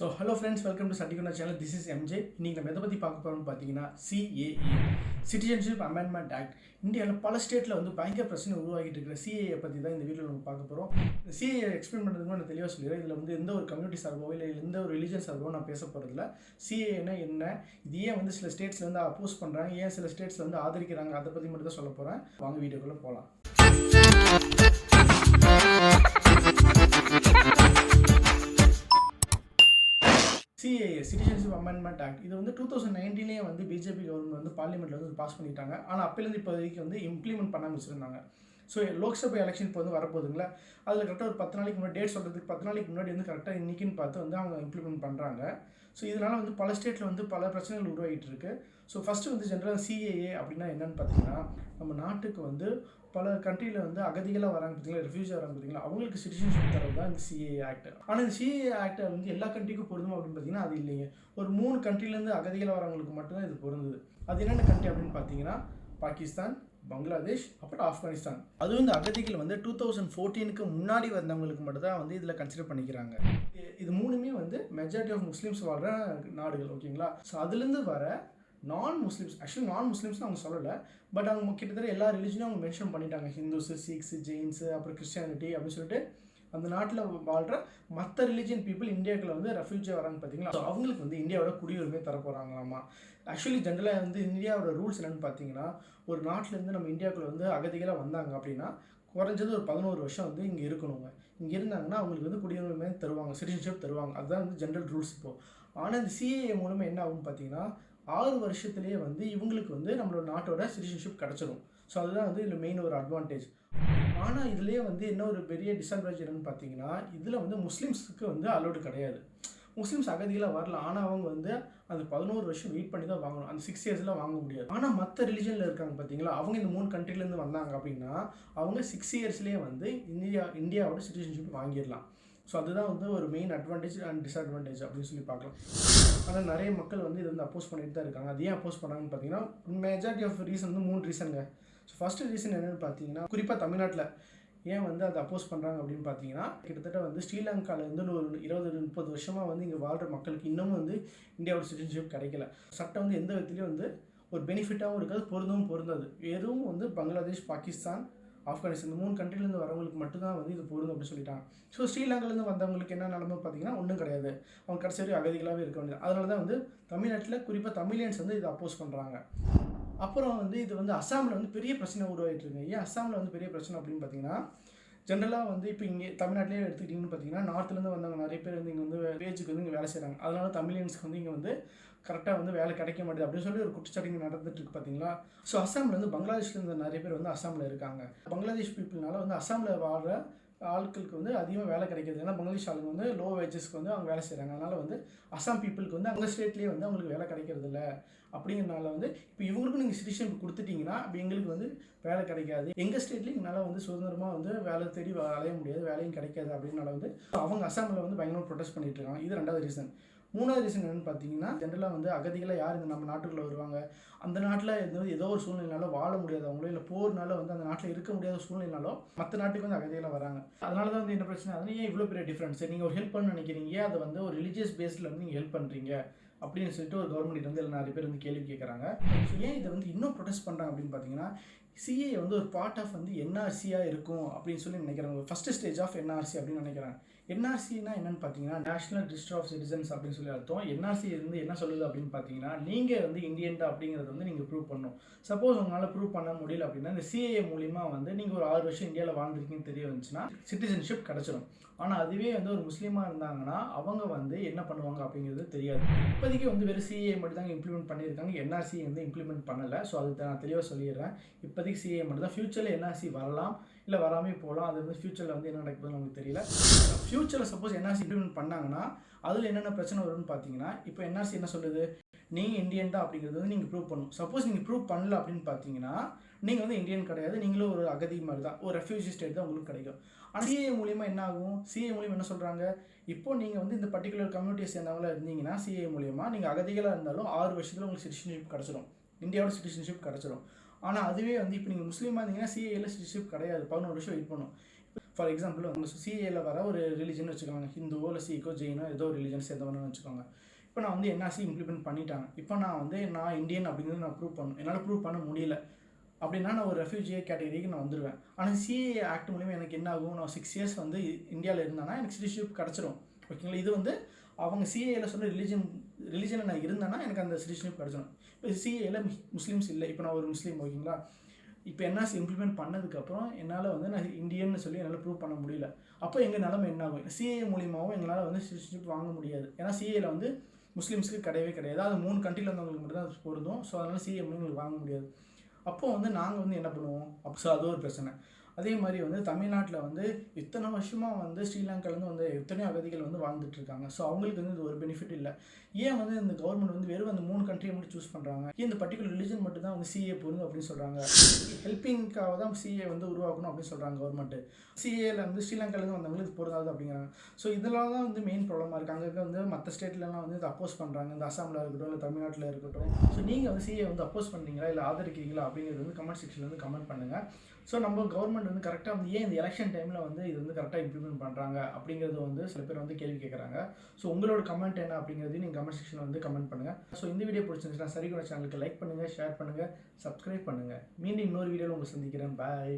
So hello friends, welcome to Chattigunda channel. This is MJ. இன்றைக்கி நம்ம எதை பற்றி பார்க்க போகிறோம்னு பார்த்தீங்கன்னா சிஏஏ, சிட்டிசன்ஷிப் அமெண்ட்மெண்ட் ஆக்ட். இந்தியாவில் பல ஸ்டேட்டில் வந்து பயங்கர பிரச்சனை உருவாகிட்டு இருக்கிற சிஏஏ பற்றி தான் இந்த வீடியோவில் நம்ம பார்க்க போகிறோம். இந்த சிஏஏ எக்ஸ்பிளைன் பண்ணுறதுக்கு நான் தெளிவாக சொல்லிடுறேன். இதில் வந்து எந்த ஒரு கம்யூனிட்டி சார்போ இல்லை எந்த ஒரு ரிலீஜன் சார்போ நான் பேச போகிறதில்ல. சிஏஏனா என்ன, இது ஏன் வந்து சில ஸ்டேட்ஸில் வந்து அப்போஸ் பண்ணுறாங்க, ஏன் சில ஸ்டேட்ஸில் வந்து ஆதரிக்கிறாங்க, அதை பற்றி மட்டும் தான் சொல்ல போகிறேன். வாங்க வீடியோக்குள்ளே போகலாம். சிஏஏ, சிட்டிசன்ஷிப் அமெண்ட்மெண்ட் ஆக்ட், இது வந்து 2019 வந்து பிஜேபி கவர்மெண்ட் வந்து பார்லிமெண்ட்டில் வந்து பாஸ் பண்ணிட்டாங்க. ஆனால் அப்போலேருந்து இப்போதைக்கு வந்து இம்ப்ளிமெண்ட் பண்ணாமல் வச்சுருந்தாங்க. ஸோ லோக்சபா எலெக்ஷன் இப்போ வந்து வரப்போகுதுங்களா, அதில் கரெக்டாக ஒரு 10 நாளைக்கு முன்னாடி டேட் சொல்கிறதுக்கு 10 நாளைக்கு முன்னாடி வந்து கரெக்டாக இன்றைக்கின்னு பார்த்து வந்து அவங்க இம்ப்ளிமெண்ட் பண்ணுறாங்க. ஸோ இதனால் வந்து பல ஸ்டேட்டில் வந்து பல பிரச்சனைகள் உருவாகிட்டு இருக்குது. ஸோ ஃபஸ்ட்டு வந்து ஜென்ரலாக சிஏஏ அப்படின்னா என்னென்னு பார்த்தீங்கன்னா, நம்ம நாட்டுக்கு வந்து பல கண்ட்ரியில் வந்து அகதிகளாக வராங்க பார்த்தீங்களா, ரெஃப்யூஜி வராங்க பார்த்தீங்களா, அவங்களுக்கு சிட்டிசன்ஷிப் தரது தான் இந்த சிஏஏ ஆக்ட். ஆனால் இந்த சிஏஏ ஆக்டை வந்து எல்லா கண்ட்ரிக்கும் பொருந்தும் அப்படின்னு பார்த்தீங்கன்னா அது இல்லைங்க. ஒரு 3 கண்ட்ரிலேருந்து அகதிகளாக வரவங்களுக்கு மட்டும்தான் இது பொருந்தது. அது என்னென்ன கண்ட்ரி அப்படின்னு பார்த்தீங்கன்னா பாகிஸ்தான், பங்களாதேஷ், அப்புறம் ஆப்கானிஸ்தான். அதுவும் இந்த அகதிகள் வந்து 2014க்கு முன்னாடி வந்தவங்களுக்கு மட்டும் தான் வந்து இதில் கன்சிடர் பண்ணிக்கிறாங்க. இது மூணுமே வந்து மெஜாரிட்டி ஆஃப் முஸ்லீம்ஸ் வாழ்கிற நாடுகள், ஓகேங்களா. ஸோ அதுலேருந்து வர நான் முஸ்லீம்ஸ், ஆக்சுவலி நான் முஸ்லீம்ஸ்னு அவங்க சொல்லலை, பட் அவங்க கிட்டத்தட்ட எல்லா ரிலிஜனும் அவங்க மென்ஷன் பண்ணிட்டாங்க. ஹிந்துஸு, சிக்ஸு, ஜெயின்ஸு, அப்புறம் கிறிஸ்டியானிட்டி அப்படின்னு சொல்லிட்டு அந்த நாட்டில் வாழ்கிற மற்ற ரிலீஜியன் பீப்புள் இந்தியாவுக்குள்ள வந்து ரெஃப்யூஜி வராங்க பார்த்தீங்களா. ஸோ அவங்களுக்கு வந்து இந்தியாவோட குடியுரிமை தரப்போகிறாங்களாமா. ஆக்சுவலி ஜென்ரலாக வந்து இந்தியாவோட ரூல்ஸ் என்னென்னு பார்த்தீங்கன்னா, ஒரு நாட்டிலேருந்து நம்ம இந்தியாவுக்குள்ள வந்து அகதிகளாக வந்தாங்க அப்படின்னா குறைஞ்சது ஒரு 11 வருஷம் வந்து இங்கே இருக்கணுங்க. இங்கே இருந்தாங்கன்னா அவங்களுக்கு வந்து குடியுரிமை தருவாங்க, சிட்டிசன்ஷிப் தருவாங்க. அதுதான் வந்து ஜென்ரல் ரூல்ஸ் இப்போது. ஆனால் இந்த சிஏஏ மூலமாக என்ன ஆகும்னு பார்த்தீங்கன்னா 6 வருஷத்துலேயே வந்து இவங்களுக்கு வந்து நம்மளோட நாட்டோட சிட்டிசன்ஷிப் கிடச்சிடும். ஸோ அதுதான் வந்து இதில் மெயின் ஒரு அட்வான்டேஜ். ஆனால் இதுலேயே வந்து என்ன ஒரு பெரிய டிஸ்அட்வான்டேஜ் என்னென்னு பார்த்தீங்கன்னா, இதில் வந்து முஸ்லீம்ஸுக்கு வந்து அலோடு கிடையாது. முஸ்லீம்ஸ் அகதிகளாக வரலாம், ஆனால் அவங்க வந்து அந்த 11 வருஷம் வெயிட் பண்ணி தான் வாங்கணும். அந்த 6 இயர்ஸ்லாம் வாங்க முடியாது. ஆனால் மற்ற ரிலிஜனில் இருக்காங்க பார்த்தீங்களா, அவங்க இந்த 3 கண்ட்ரிலேருந்து வந்தாங்க அப்படின்னா அவங்க 6 இயர்ஸ்லேயே வந்து இந்தியாவோட சிட்டிசன்ஷிப் வாங்கிடலாம். ஸோ அதுதான் வந்து ஒரு மெயின் அட்வான்டேஜ் அண்ட் டிஸ்அட்வான்டேஜ் அப்படின்னு சொல்லி பார்க்கலாம். ஆனால் நிறைய மக்கள் வந்து இது வந்து அப்போஸ் பண்ணிட்டு தான் இருக்காங்க. அது ஏன் அப்போஸ் பண்ணாங்கன்னு பார்த்தீங்கன்னா மெஜாரிட்டி ஆஃப் ரீசன் வந்து 3 ரீசனுங்க. ஸோ ஃபஸ்ட்டு ரீசன் என்னென்னு பார்த்தீங்கன்னா, குறிப்பாக தமிழ்நாட்டில் ஏன் வந்து அதை அப்போஸ் பண்ணுறாங்க அப்படின்னு பார்த்தீங்கன்னா, கிட்டத்தட்ட வந்து ஸ்ரீலங்காவிலேருந்து ஒரு 20-30 வருஷமாக வந்து இங்கே வாழ்கிற மக்களுக்கு இன்னமும் வந்து இந்தியாவோட சிட்டிசன்ஷிப் கிடைக்கல. சட்டம் வந்து எந்த விதத்துலையும் வந்து ஒரு பெனிஃபிட்டாகவும் இருக்காது, பொருந்தாது. வெறும் வந்து பங்களாதேஷ், பாகிஸ்தான், ஆப்கானிஸ்தான் இந்த 3 கண்ட்ரிலேருந்து வரவங்களுக்கு மட்டும்தான் வந்து இது பொருந்தும் அப்படின்னு சொல்லிட்டாங்க. ஸோ ஸ்ரீலங்காலேருந்து வந்தவங்களுக்கு என்ன நிலமை பார்த்தீங்கன்னா ஒன்றும் கிடையாது, அவங்க கடைசி வரையும் அகதிகளாகவே இருக்க வேண்டியது. அதனால தான் வந்து தமிழ்நாட்டில் குறிப்பாக தமிழியன்ஸ் வந்து இதை அப்போஸ் பண்ணுறாங்க. அப்புறம் வந்து இது வந்து அஸ்ஸாமில் வந்து பெரிய பிரச்சனை உருவாகிட்டு இருக்கு. ஏன் அஸ்ஸாமில் வந்து பெரிய பிரச்சனை அப்படின்னு பார்த்தீங்கன்னா, ஜென்ரலாக வந்து இப்போ இங்கே தமிழ்நாட்டிலே எடுத்துக்கிட்டிங்கன்னு பார்த்தீங்கன்னா நார்த்துலேருந்து வந்தவங்க நிறைய பேர் வந்து இங்கே வந்து வேஜுக்கு வந்து இங்கே வேலை செய்கிறாங்க. அதனால தமிழியன்ஸ்க்கு வந்து இங்கே வந்து கரெக்டாக வந்து வேலை கிடைக்க மாட்டேது அப்படின்னு சொல்லி ஒரு குற்றச்சாட்டு இங்கே நடந்துட்டு இருக்கு பார்த்தீங்களா. ஸோ அஸ்ஸாமில் வந்து பங்களாதேஷ்லேருந்து நிறைய பேர் வந்து அஸ்ஸாமில் இருக்காங்க. பங்களாதேஷ் பீப்புள்னால வந்து அஸ்ஸாமில் வாழ்கிற ஆட்களுக்கு வந்து அதிகமாக வேலை கிடைக்கிது. ஏன்னா பங்களாதேஷ் ஆளுங்க வந்து லோ வேஜஸ்க்கு வந்து அவங்க வேலை செய்கிறாங்க. அதனால் வந்து அஸ்ஸாம் பீப்புளுக்கு வந்து அந்த ஸ்டேட்லேயே வந்து அவங்களுக்கு வேலை கிடைக்கிறது இல்லை. அப்படிங்கிறனால வந்து இப்போ இவங்களுக்கும் நீங்கள் சிட்டிசன்ஷிப் கொடுத்துட்டிங்கன்னா அப்போ எங்களுக்கு வந்து வேலை கிடைக்காது, எங்கள் ஸ்டேட்லேயும் எங்களால் வந்து சுதந்திரமாக வந்து வேலை தேடி அலைய முடியாது, வேலையும் கிடைக்காது அப்படின்னால வந்து அவங்க அஸ்ஸாமில் வந்து பயங்கரமாக ப்ரொடெஸ்ட் பண்ணிட்டு இருக்காங்க. இது 2வது ரீசன். 3வது ரீசன் என்னென்னு பார்த்தீங்கன்னா, ஜென்ரலாக வந்து அகதிகளை யார் இந்த நம்ம நாட்டுக்குள்ளே வருவாங்க, அந்த நாட்டில் ஏதோ ஒரு சூழ்நிலைனால வாழ முடியாது அவங்களோ, இல்லை போர்னால வந்து அந்த நாட்டில் இருக்க முடியாத சூழ்நிலைனாலோ மற்ற நாட்டுக்கு வந்து அகதிகளாக வராங்க. அதனால தான் வந்து என்ன பிரச்சனை, அதனால ஏன் இவ்வளோ பெரிய டிஃப்ரென்ஸ், நீங்கள் ஒரு ஹெல்ப் பண்ண நினைக்கிறீங்க, அதை வந்து ஒரு ரிலீஜியஸ் பேஸில் வந்து நீங்கள் ஹெல்ப் பண்ணுறீங்க அப்படின்னு சொல்லிட்டு ஒரு கவர்மெண்ட் வந்து நிறைய பேர் வந்து கேள்வி கேட்குறாங்க. ஸோ ஏன் இதை வந்து இன்னும் ப்ரொடெஸ்ட் பண்ணுறாங்க அப்படின்னு பார்த்தீங்கன்னா, சிஏ வந்து ஒரு பார்ட் ஆஃப் வந்து என்ஆர்சியாக இருக்கும் அப்படின்னு சொல்லி நினைக்கிறாங்க. ஃபஸ்ட்டு ஸ்டேஜ் ஆஃப் என்ஆர்சி அப்படின்னு நினைக்கிறாங்க. என்ஆர்சினா என்னென்னு பார்த்தீங்கன்னா நேஷனல் ரிஜிஸ்டர் ஆஃப் சிட்டிசன்ஸ் அப்படின்னு சொல்லி அர்த்தம். என்ஆர்சி வந்து என்ன சொல்லுது அப்படின்னு பார்த்தீங்கன்னா, நீங்கள் வந்து இந்தியன் தான் அப்படிங்கிறது வந்து நீங்கள் ப்ரூவ் பண்ணணும். சப்போஸ் உங்களால் ப்ரூவ் பண்ண முடியல அப்படின்னா இந்த சிஏஏ மூலிமா வந்து நீங்கள் ஒரு 6 வருஷம் இந்தியாவில் வாழ்ந்துருக்கீங்கன்னு தெரிய வந்துச்சுன்னா சிட்டிசன்ஷிப் கிடச்சிடும். ஆனால் அதுவே வந்து ஒரு முஸ்லீமாக இருந்தாங்கன்னா அவங்க வந்து என்ன பண்ணுவாங்க அப்படிங்கிறது தெரியாது. இப்போதைக்கு வந்து வெறும் சிஏஏ மட்டும் தான் இம்ப்ளிமெண்ட் பண்ணியிருக்காங்க, என்ஆர்சி வந்து இம்ப்ளிமெண்ட் பண்ணலை. ஸோ அது நான் தெளிவாக சொல்லிடுறேன். இப்போதைக்கு சிஏஏ மட்டும் தான். ஃபியூச்சரில் என்ஆர்சி வரலாம், இல்லை வராமே போகலாம். அது வந்து ஃபியூச்சரில் வந்து என்ன நடக்குதுன்னு நமக்கு தெரியல. ஃபியூச்சரில் சப்போஸ் என்ஆர்சி இம்ப்ளிமெண்ட் பண்ணாங்கன்னா அதில் என்னென்ன பிரச்சனை வரும்னு பார்த்தீங்கன்னா, இப்போ என்ஆர்சி என்ன சொல்லுது, நீங்கள் இந்தியன் தான் அப்படிங்கிறது வந்து நீங்கள் ப்ரூவ் பண்ணணும். சப்போஸ் நீங்கள் ப்ரூவ் பண்ணல அப்படின்னு பார்த்தீங்கன்னா நீங்கள் வந்து இந்தியன் கிடையாது, நீங்களும் ஒரு அகதி மாதிரி தான், ஒரு ரெஃப்யூஜி ஸ்டேட் தான் உங்களுக்கு கிடைக்கும். ஆனால் சிஏஏ மூலிமா என்ன ஆகும், சிஏஏ மூலிமா என்ன சொல்கிறாங்க, இப்போ நீங்கள் வந்து இந்த பர்டிகுலர் கம்யூனிட்டியை சேர்ந்தவங்களாக இருந்தீங்கன்னா சிஏஏ மூலிமா நீங்கள் அகதிகளாக இருந்தாலும் 6 வருஷத்தில் உங்களுக்கு சிட்டிசன்ஷிப் கிடச்சிடும், இந்தியாவோட சிட்டிசன்ஷிப் கிடச்சிடும். ஆனால் அதுவே வந்து இப்போ நீங்கள் முஸ்லீமாக இருந்தீங்கன்னா சிஏஏல சிட்டிசன்ஷிப் கிடையாது, 11 வருஷம் வெயிட் பண்ணும். ஃபார் எக்ஸாம்பிள் அவங்க சிஏல வர ஒரு ரிலிஜன் வச்சுக்கோங்க, ஹிந்துவோ இல்லை சீக்கோ ஜெயினோ ஏதோ ஒரு ரிலிஜன் சேர்ந்தவனு வச்சுக்கோங்க. இப்போ நான் வந்து என்ஆர்சி இம்ப்ளிமெண்ட் பண்ணிட்டாங்க. இப்போ நான் இந்தியன் அப்படிங்கிறது நான் ப்ரூவ் பண்ணணும். என்னால் ப்ரூவ் பண்ண முடியல அப்படின்னா நான் ஒரு ரெஃப்யூஜி கேட்டகரிக்கு நான் வந்துடுவேன். ஆனால் சிஏ ஆக்ட் மூலிமா எனக்கு என்ன ஆகும், நான் 6 இயர்ஸ் வந்து இந்தியாவில் இருந்தேன்னா எனக்கு சிட்டிசன்ஷிப் கிடச்சிரும். ஓகேங்களா? இது வந்து அவங்க சிஏல சொன்ன ரிலிஜனில் நான் இருந்தேன்னா எனக்கு அந்த சிட்டிசன்ஷிப் கிடச்சிடும். இப்போ சிஏல முஸ்லீம்ஸ் இல்லை, இப்போ நான் ஒரு முஸ்லீம். ஓகேங்களா? இப்போ என்ஆர்சி இம்ப்ளிமெண்ட் பண்ணதுக்கப்புறம் என்னால் வந்து நான் இந்தியன்னு சொல்லி என்னால் ப்ரூவ் பண்ண முடியல. அப்போ எங்கள் நிலைமை என்ன ஆகும்? சிஏ மூலியமாகவும் எங்களால் வந்து சிட்டிசன்ஷிப் வாங்க முடியாது. ஏன்னா சிஏல வந்து முஸ்லீம்ஸுக்கு கிடையவே கிடையாது. அது 3 கண்ட்ரியில் இருந்தவங்களுக்கு மட்டும் தான் அது பொருந்தும். ஸோ அதனால் சிஏ மூலியம் எங்களுக்கு வாங்க முடியாது. அப்போது வந்து நாங்கள் வந்து என்ன பண்ணுவோம்? ஸோ அது ஒரு பிரச்சனை. அதே மாதிரி வந்து தமிழ்நாட்டில் வந்து இத்தனை வருஷமாக வந்து ஸ்ரீலங்காலேருந்து வந்து எத்தனையோ அகதிகள் வந்து வாழ்ந்துட்டு இருக்காங்க. ஸோ அவங்களுக்கு வந்து இது ஒரு பெனிஃபிட் இல்லை. ஏன் வந்து இந்த கவர்மெண்ட் வந்து வெறும் அந்த 3 கண்ட்ரியை மட்டும் சூஸ் பண்ணுறாங்க? ஏன் இந்த பர்டிகுலர் ரிலிஜன் மட்டும் தான் வந்து சிஏ பொருந்தும் அப்படின்னு சொல்கிறாங்க? ஹெல்ப்பிங்காக தான் சிஏ வந்து உருவாக்கணும் அப்படின்னு சொல்கிறாங்க கவர்மெண்ட்டு. சிஏல வந்து ஸ்ரீலங்காலேருந்து வந்தவங்களுக்கு பொருந்தாது அப்படிங்கிறாங்க. ஸோ இதெல்லாம் தான் வந்து மெயின் ப்ராப்ளமாக இருக்குது. அங்கே வந்து மற்ற ஸ்டேட்லலாம் வந்து இதை அப்போஸ் பண்ணுறாங்க. இந்த அசாமில் இருக்கட்டும், இல்லை தமிழ்நாட்டில் இருக்கட்டும். ஸோ நீங்கள் வந்து சிஏ வந்து அப்போஸ் பண்ணுறீங்களா இல்லை ஆதரிக்கிறீங்களா அப்படிங்கிறது வந்து கமெண்ட் செக்ஷனில் வந்து கமெண்ட் பண்ணுங்கள். ஸோ நம்ம கவர்மெண்ட் வந்து கரெக்டாக வந்து ஏன் இந்த எலெக்ஷன் டைமில் வந்து இது வந்து கரெக்டாக இம்ப்ளிமெண்ட் பண்ணுறாங்க அப்படிங்கிறது வந்து சில பேர் வந்து கேள்வி கேட்குறாங்க. ஸோ உங்களோட கமெண்ட் என்ன அப்படிங்கிறது நீங்கள் கமெண்ட் செக்ஷனில் வந்து கமெண்ட் பண்ணுங்கள். ஸோ இந்த வீடியோ பிடிச்சிருந்துச்சுன்னா சரிகூட சேனலுக்கு லைக் பண்ணுங்கள், ஷேர் பண்ணுங்கள், சப்ஸ்கிரைப் பண்ணுங்கள். மீண்டும் இன்னொரு வீடியோவில் உங்களை சந்திக்கிறேன். பாய்.